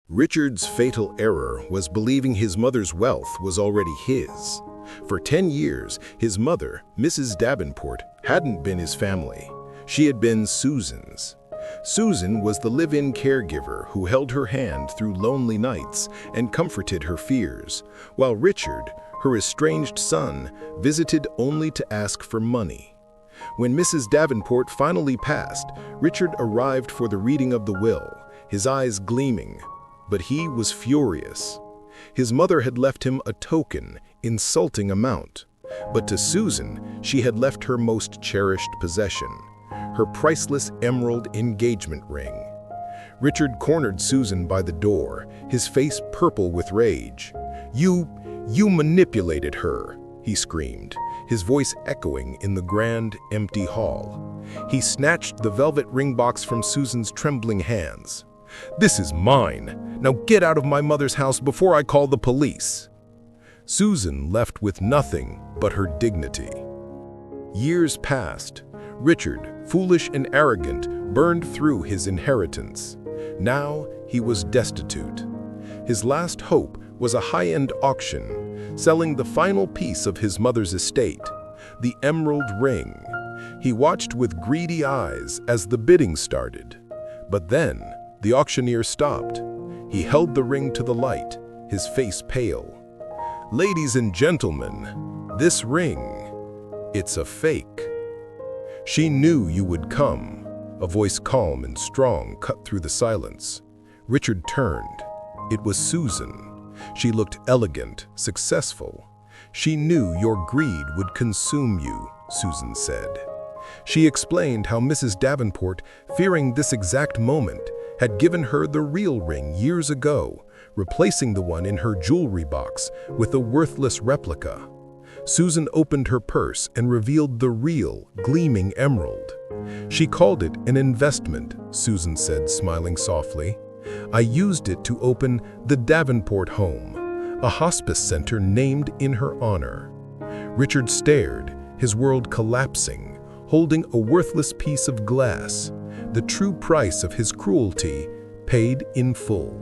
Richard's fatal error was believing his mother's wealth was already his. For 10 years, his mother, Mrs. Davenport, hadn't been his family. She had been Susan's. Susan was the live-in caregiver who held her hand through lonely nights and comforted her fears, while Richard, her estranged son, visited only to ask for money. When Mrs. Davenport finally passed, Richard arrived for the reading of the will, his eyes gleaming. But he was furious. His mother had left him a token, insulting amount. But to Susan, she had left her most cherished possession, her priceless emerald engagement ring. Richard cornered Susan by the door, his face purple with rage. You manipulated her," he screamed, his voice echoing in the grand, empty hall. He snatched the velvet ring box from Susan's trembling hands. "This is mine. Now get out of my mother's house before I call the police." Susan left with nothing but her dignity. Years passed. Richard, foolish and arrogant, burned through his inheritance. Now he was destitute. His last hope was a high-end auction, selling the final piece of his mother's estate, the emerald ring. He watched with greedy eyes as the bidding started. But then, the auctioneer stopped. He held the ring to the light, his face pale. "Ladies and gentlemen, this ring, it's a fake." "She knew you would come," a voice calm and strong cut through the silence. Richard turned. It was Susan. She looked elegant, successful. "She knew your greed would consume you," Susan said. She explained how Mrs. Davenport, fearing this exact moment, had given her the real ring years ago, replacing the one in her jewelry box with a worthless replica. Susan opened her purse and revealed the real, gleaming emerald. "She called it an investment," Susan said, smiling softly. "I used it to open the Davenport Home, a hospice center named in her honor." Richard stared, his world collapsing, holding a worthless piece of glass, the true price of his cruelty paid in full.